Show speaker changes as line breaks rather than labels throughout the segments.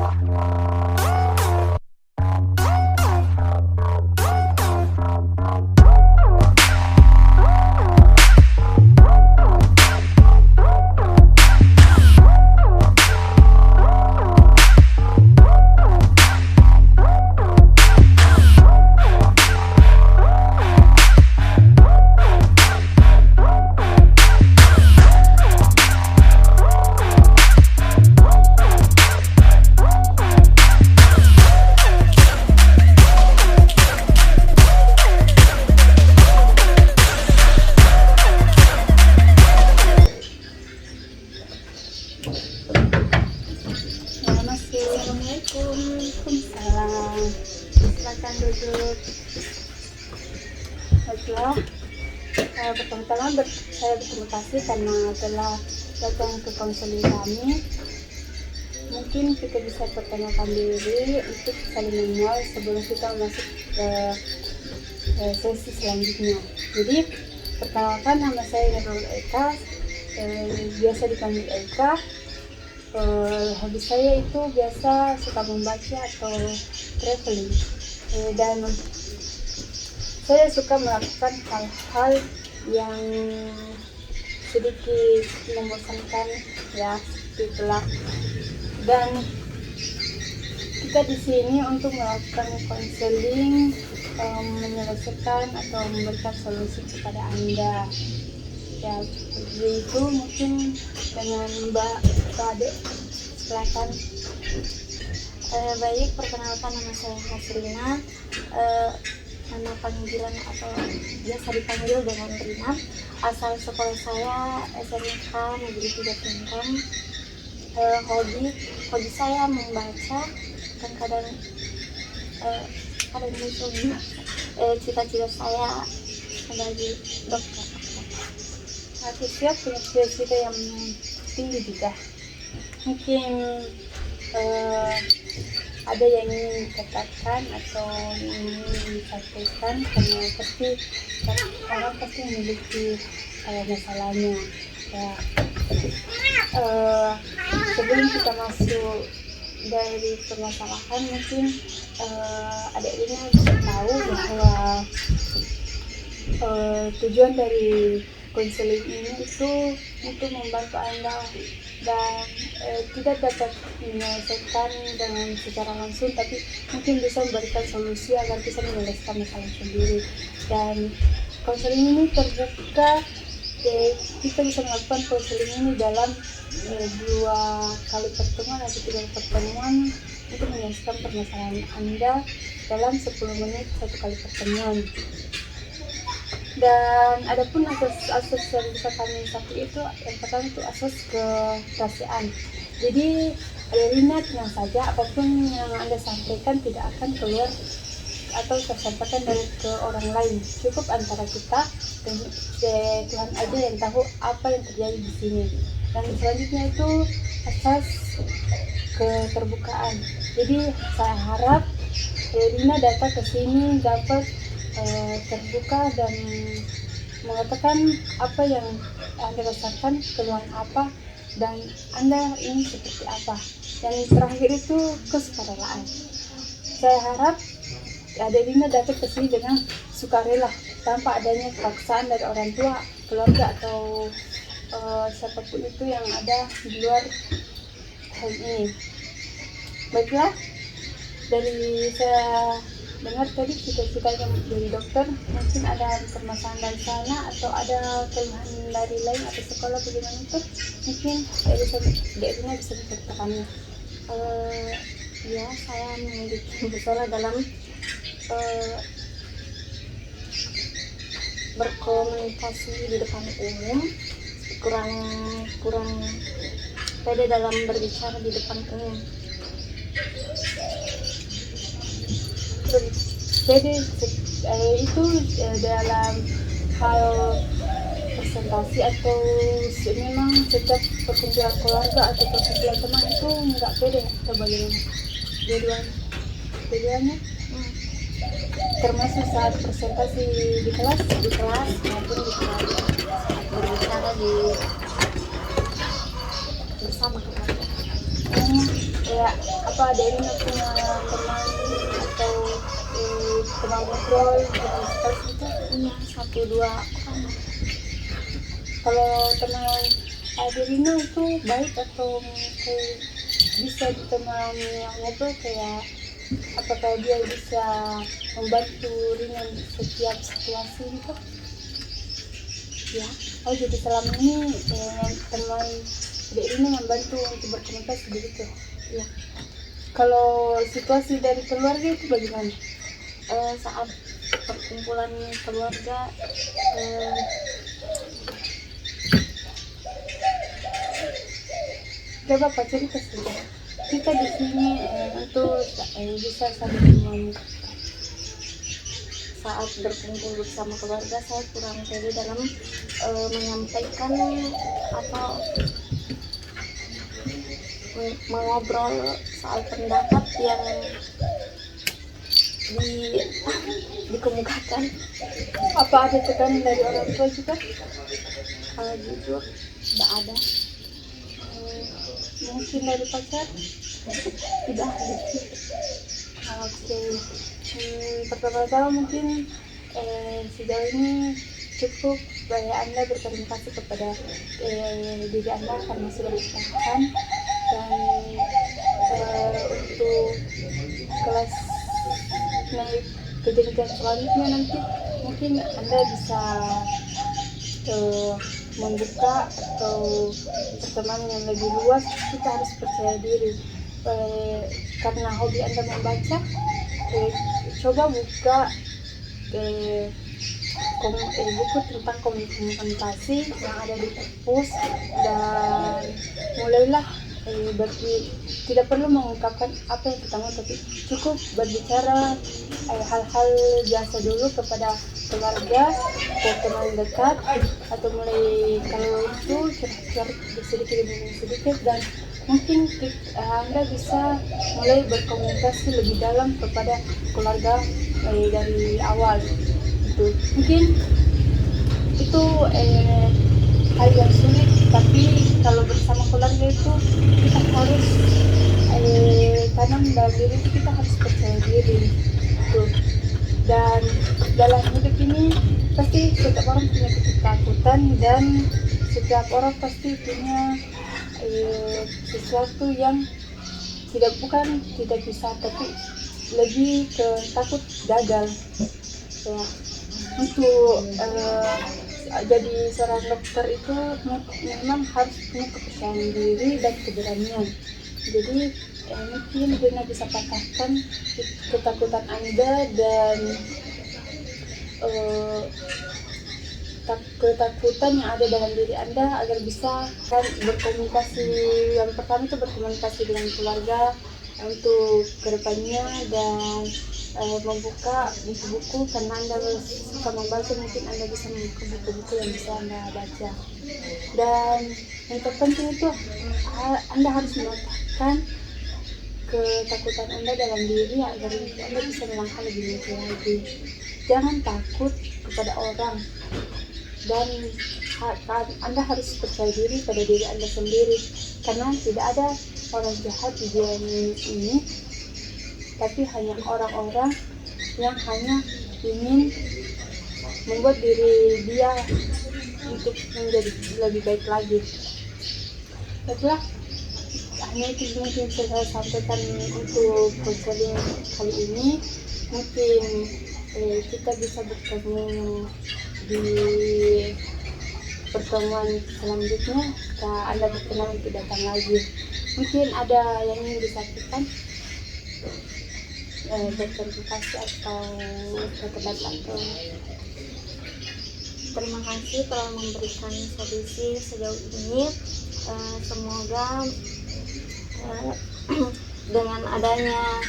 Assalamualaikum. Waalaikumsalam. Silakan duduk. Baiklah, pertama-tama saya berterima kasih karena telah datang ke konseling kami. Mungkin kita bisa pertanyakan diri untuk saling mengenal sebelum kita masuk ke sesi selanjutnya. Jadi, perkenalkan, nama saya Nurul Eka, biasa dipanggil Eka. Hobi saya itu biasa suka membaca atau traveling, dan saya suka melakukan hal-hal yang sedikit membosankan, ya, seperti itulah. Dan kita di sini untuk melakukan konseling, menyelesaikan atau memberikan solusi kepada Anda. Ya, seperti itu. Mungkin dengan Mbak Ade, silakan.
Baik, perkenalkan, nama saya Hasrina. Nama panggilan atau biasa dipanggil dengan Rina. Asal sekolah saya SMK Negeri 3 Tentang. Hobi saya membaca, dan kadang itu cita-cita saya sebagai dokter.
Siap punya cita-cita yang tinggi juga. Mungkin ada yang ingin dikatakan atau ingin disampaikan, karena pasti orang pasti memiliki masalahnya. Ya, sebelum kita masuk dari permasalahan, mungkin adik Rina bisa tahu bahwa tujuan dari konseling ini itu untuk membantu Anda, dan tidak dapat menyelesaikan dengan secara langsung, tapi mungkin bisa memberikan solusi agar bisa menyelesaikan masalah sendiri. Dan konseling ini terbuka, kita bisa melakukan konseling ini dalam 2 kali pertemuan atau 3 kali pertemuan untuk menyelesaikan permasalahan Anda dalam 10 menit 1 kali pertemuan. Dan adapun asas yang bisa kami sampaikan itu, yang pertama itu asas kerahasiaan. Jadi Rina tenang saja, apapun yang Anda sampaikan tidak akan keluar atau tersampaikan ke orang lain. Cukup antara kita dan Tuhan aja yang tahu apa yang terjadi di sini. Dan selanjutnya itu asas keterbukaan. Jadi saya harap Rina datang ke sini dapat terbuka dan mengatakan apa yang Anda rasakan, keluhan apa, dan Anda ini seperti apa. Dan terakhir itu kesukarela. Saya harap Rina datang ke sini dengan sukarela, tanpa adanya paksaan dari orang tua, keluarga, atau siapapun itu yang ada di luar hal ini. Baiklah, dari saya dengar tadi cita-citanya menjadi dokter, mungkin ada permasalahan dari sana atau ada keluhan dari lain atau sekolah bagaimana itu, mungkin Rina bisa menceritakannya.
Ya, saya memiliki masalah dalam berkomunikasi di depan umum, kurang pede dalam berbicara di depan umum.
Jadi itu dalam hal presentasi atau memang setiap perkumpulan keluarga atau perkumpulan teman itu nggak pede atau bagaimana? Dua-duanya termasuk saat presentasi di kelas
maupun di keluarga, berbicara bersama keluarga.
kayak apa dari punya teman atau teman ngobrol teman sekelas itu?
Iya, 1-2 orang.
Kalau teman Adelina itu baik atau kayak bisa ditemani ngobrol, kayak apakah dia bisa membantu ringan setiap situasi gitu?
Ya,
Oh jadi selama ini teman Adelina membantu untuk berkomunikasi begitu?
iya.
Kalau situasi dari keluarga itu bagaimana?
Saat perkumpulan keluarga,
Coba Pak cerita saja. Kita di sini untuk bisa saling memahami.
saat berkumpul bersama keluarga saya kurang pede dalam menyampaikan atau mengobrol soal pendapat yang dikemukakan.
Apa ada tekanan dari orang tua juga?
Jujur tidak ada.
Mungkin dari pacar?
Tidak ada.
Oke. Pertama-tama mungkin sejauh ini cukup Anda berterima kasih kepada diri Anda karena sudah bertahan, dan untuk kelas naik ke jenjang selanjutnya nanti mungkin Anda bisa membuka atau pertemanan yang lebih luas. Kita harus percaya diri, karena hobi Anda membaca, coba buka buku tentang komunikasi yang ada di perpus, dan mulailah tidak perlu mengungkapkan apa yang kita mau, tapi cukup berbicara hal-hal biasa dulu kepada keluarga atau teman dekat, atau mulai kalau itu curhat sedikit demi sedikit, dan mungkin Anda bisa mulai berkomunikasi lebih dalam kepada keluarga dari awal. Itu mungkin itu hal yang sulit, tapi kalau bersama keluarga itu kita harus tanam dalam diri itu, kita harus percaya diri itu. Dan dalam hidup ini pasti setiap orang punya ketakutan, dan setiap orang pasti punya sesuatu yang tidak bisa, tapi lebih ke takut gagal ya. Untuk jadi seorang dokter itu memang harus punya kepercayaan diri dan keberanian. Jadi mungkin Rina bisa patahkan ketakutan Anda dan ketakutan yang ada dalam diri Anda, agar bisa berkomunikasi. Yang pertama itu berkomunikasi dengan keluarga untuk kedepannya, dan membuka buku-buku, karena Anda suka membaca, mungkin Anda bisa membuka buku-buku yang bisa Anda baca. Dan yang terpenting itu Anda harus menetapkan ketakutan Anda dalam diri, agar Anda bisa melangkah lebih maju lagi. Jangan takut kepada orang, dan Anda harus percaya diri pada diri Anda sendiri, karena tidak ada orang jahat di dunia ini, tapi hanya orang-orang yang hanya ingin membuat diri dia untuk menjadi lebih baik lagi. Baiklah, hanya itu mungkin saya sampaikan untuk konseling kali ini. Mungkin kita bisa bertemu di pertemuan selanjutnya jika Anda berkenan untuk datang lagi. Mungkin ada yang ingin disampaikan, berterima kasih atau berkenan atau
Terima kasih telah memberikan solusi sejauh ini. Semoga dengan adanya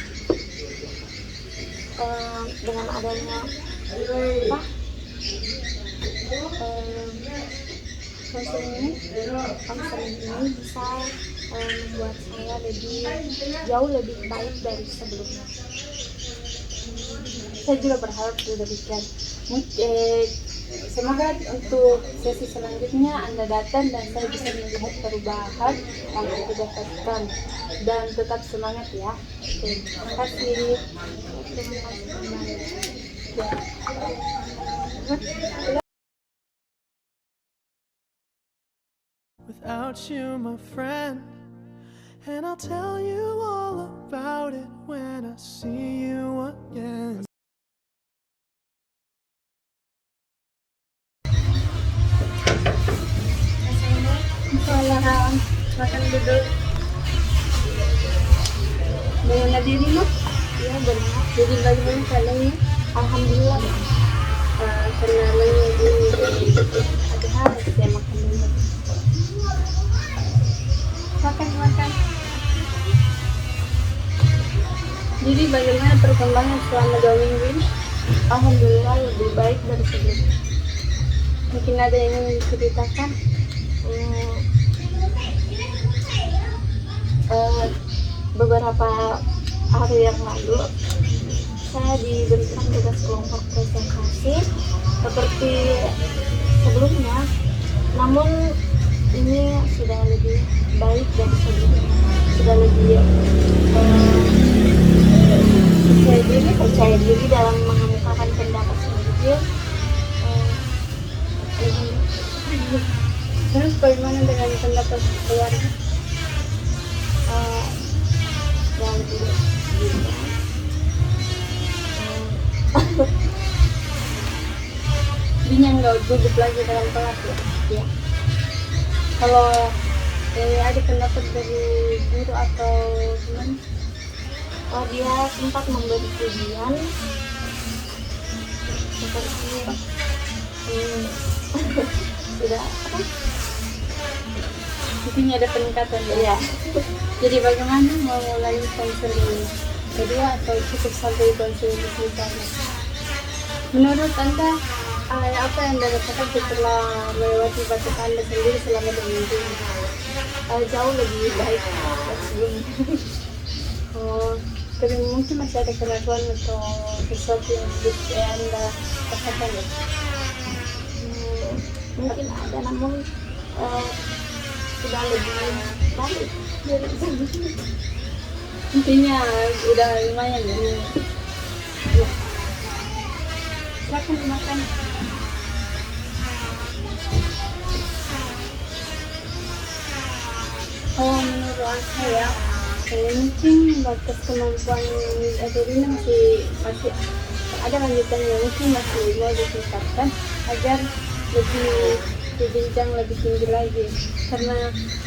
konseling ini bisa membuat saya jauh lebih baik dari sebelumnya.
saya juga berharap demikian. Semoga untuk sesi selanjutnya Anda datang dan saya bisa melihat perubahan yang saya dapatkan, dan tetap semangat ya. Oke, terima kasih.
Terima kasih kembali.
Ya.
Without you, my friend, and I'll tell you all about it when I see you again.
Salam, makan duduk. Bagaimana dirimu?
Iya benar.
Jadi bagaimana keadaannya?
Alhamdulillah.
Karena lagi ada harus ya makan dulu. Makan. Jadi bagaimana perkembangan selama 2 minggu ini?
Alhamdulillah lebih baik dari sebelumnya.
Mungkin ada yang ingin diceritakan?
Beberapa hari yang lalu saya diberikan tugas kelompok presentasi seperti sebelumnya, namun ini sudah lebih baik dari sebelumnya, sudah lebih percaya diri dalam mengemukakan pendapat sendiri.
Terus bagaimana dengan pendapat keluarga?
Yang lebih
Jadinya nggak gugup lagi dalam kelas ya?
ya.
Kalau ada pendapat dari guru atau teman?
Dia sempat memberi pujian seperti sudah apa?
Intinya ada peningkatan ya?
Ya.
Jadi bagaimana mau mulai konseling kedua atau cukup sampai konseling misalnya? Menurut Anda, apa yang Anda rasakan setelah melewati batas Anda sendiri selama 2 minggu ini?
Jauh lebih baik dari sebelumnya.
Tapi mungkin masih ada keraguan atau sesuatu yang Anda rasakan ya?
Mungkin ada, namun sudah lebih baik dari sebelumnya.
Intinya udah lumayan ya? Ya. Silakan dimakan. Menurut saya mungkin batas kemampuan Adelina masih ada lanjutannya, mungkin masih mau ditingkatkan agar lebih jenjang lebih tinggi lagi, karena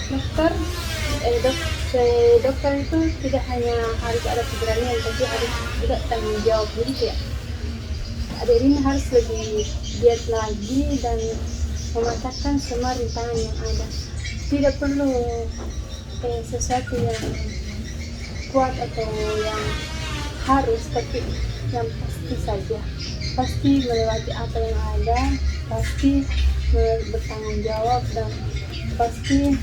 dokter itu tidak hanya harus ada keberanian tapi harus juga tanggung jawab. Jadi kayak Adelina harus lebih giat lagi dan mematahkan semua rintangan yang ada. Tidak perlu sesuatu yang kuat atau yang harus, tapi yang pasti saja, pasti melewati apa yang ada, pasti bertanggung jawab, dan pasti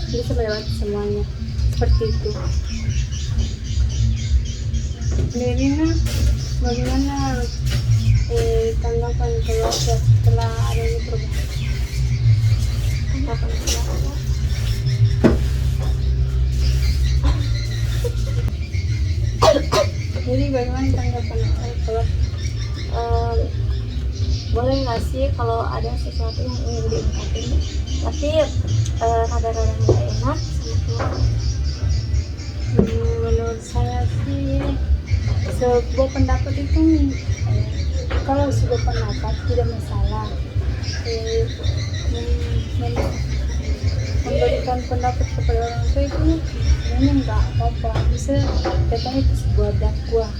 bisa melewati semuanya. Seperti itu. Adelina, bagaimana tanggapan keluarga setelah adanya perubahan?
Tanggapan keluarga?
Jadi bagaimana tanggapan keluarga?
Boleh nggak sih kalau ada sesuatu yang ingin diungkapin, tapi rada-rada nggak enak sama keluarga?
Menurut saya sih sebuah pendapat itu kalau sebuah pendapat tidak masalah. Memberikan pendapat kepada orang tua itu memang nggak apa-apa, bisa katanya itu sebuah dakwah.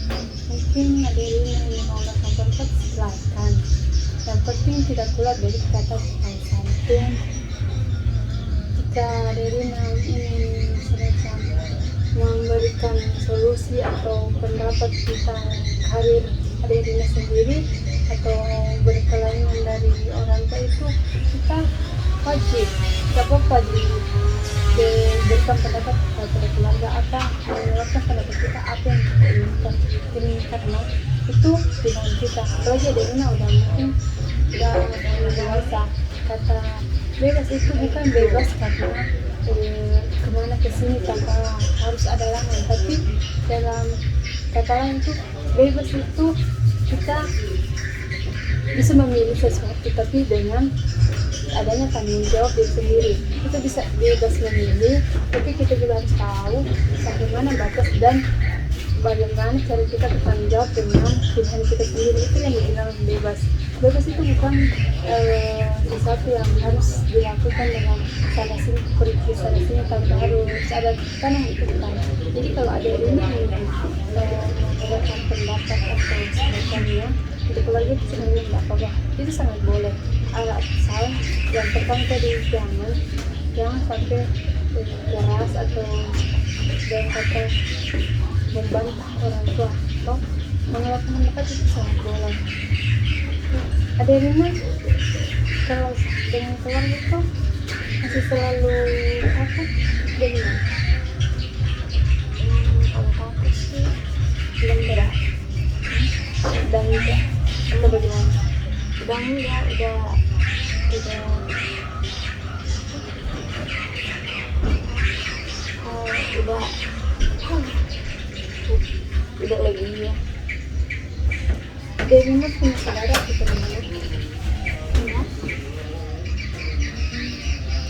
Mungkin ada yang menggunakan pendapat, silakan. Yang penting tidak keluar dari kata sopan santun. Jika Adelina ingin semacam memberikan solusi atau pendapat tentang karir Adelina sendiri atau berkelainan dari orang tua, itu kita wajib, tidak apa-apa diberikan pendapat kepada keluarga apa mengeluarkan pendapat kita apa yang kita inginkan, karena itu pilihan kita. Apalagi Adelina udah mungkin nggak usah. Kata bebas itu bukan bebas karena kemana kesini tanpa harus ada larangan, tapi dalam kata lain itu bebas itu kita bisa memilih sesuatu tapi dengan adanya tanggung jawab diri sendiri. Kita bisa bebas memilih, tapi kita juga harus tahu sampai mana batas dan bagaimana cara kita bertanggung jawab dengan pilihan kita sendiri. Itu yang dibilang bebas. Bebas itu bukan sesuatu yang harus dilakukan dengan sana sini pergi sana sini tanpa harus ada tekanan, itu bukan. Jadi kalau ada ini menggunakan pendapat atau semacamnya untuk keluarga itu sebenarnya tidak apa-apa, itu sangat boleh. Asal yang pertama tadi jangan sampai keras atau jangan sampai membantah orang tua atau mengeluarkan pendapat, itu sangat boleh. Ada Rina kalau dengan keluarga itu masih selalu apa bagaimana?
Kalau aku sih
Belum berah dan juga atau bagaimana?
udah enggak, udah lagi ya.
Ada Rina punya saudara atau bagaimana?
Ya,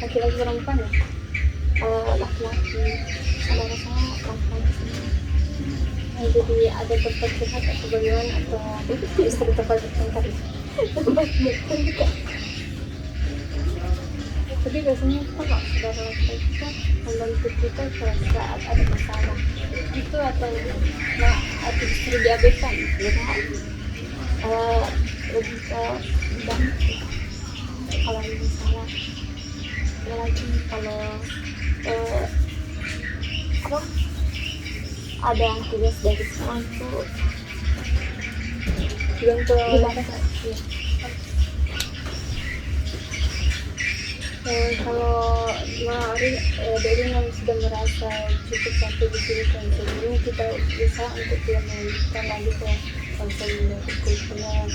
Laki-laki perempuan ya?
laki-laki, saudara saya laki-laki semua.
Jadi ada tempat curhat atau bagaimana, atau istri tempat bertengkar? Tapi biasanya kalau saudara laki-laki itu membantu kita pada saat ada masalah itu, atau atau justru diabaikan.
Lebih ke bidang kalau misalnya lagi kalau apa ada tugas dari sekolah itu
Dibantu
dibantu ya.
kalau dari yang sudah merasa cukup sampai di sini konselnya, kita bisa untuk dia melanjutkan lagi ke konseling berikutnya.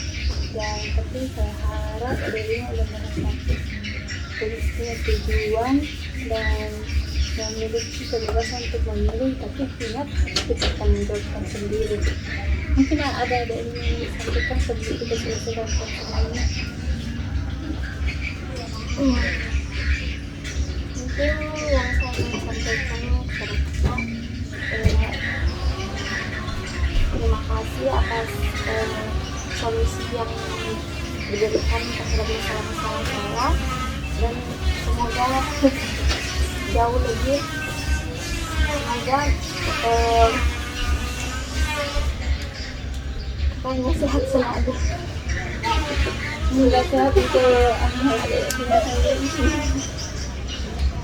Dan tapi saya harap dari udah merasa punya tujuan dan memiliki kebebasan untuk memilih, tapi ingat kita tanggung jawabkan sendiri. Mungkin ada yang ingin disampaikan sebelum kita selesaikan konseling.
Mungkin yang saya ingin sampaikan kepada kita, terima kasih atas solusi yang diberikan terhadap masalah-masalah saya, dan semoga jauh lebih, semoga kakaknya sehat selalu.
Semoga sehat untuk adik-adik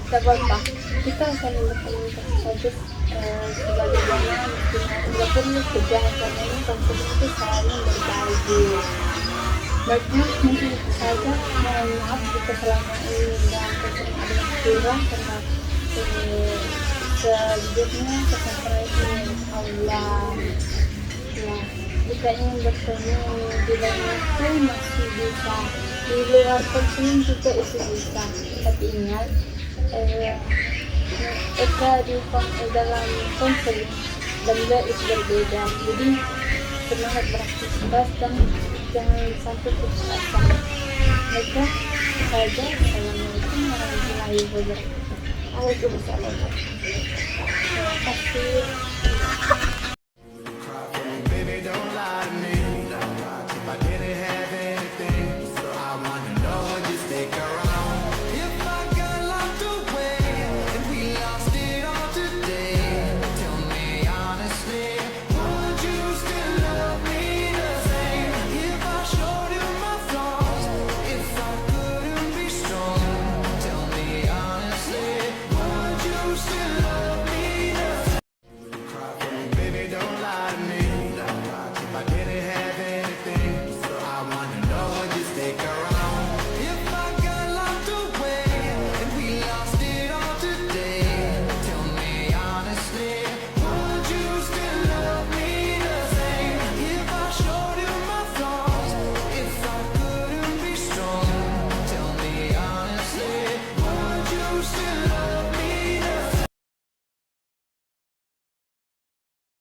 tidak apa-apa, kita saling berkomunikasi saja sebagaimana tidak perlu kejahatan ini, konseling itu saling berbagi. Baiklah, mungkin itu saja. Mohon maaf jika selama ini dan konseling ada yang kurang, karena sejujurnya kesabaran ini Allah. Ya, jika ingin bertemu di dalam itu masih bisa, di luar konseling juga itu bisa, tapi ingat dalam konseling dan itu berbeda, jadi semangat beraktivitas dan jangan sampai putus asa. Mereka saja. Assalamualaikum warahmatullahi wabarakatuh.
Waalaikumsalam.
Terima kasih.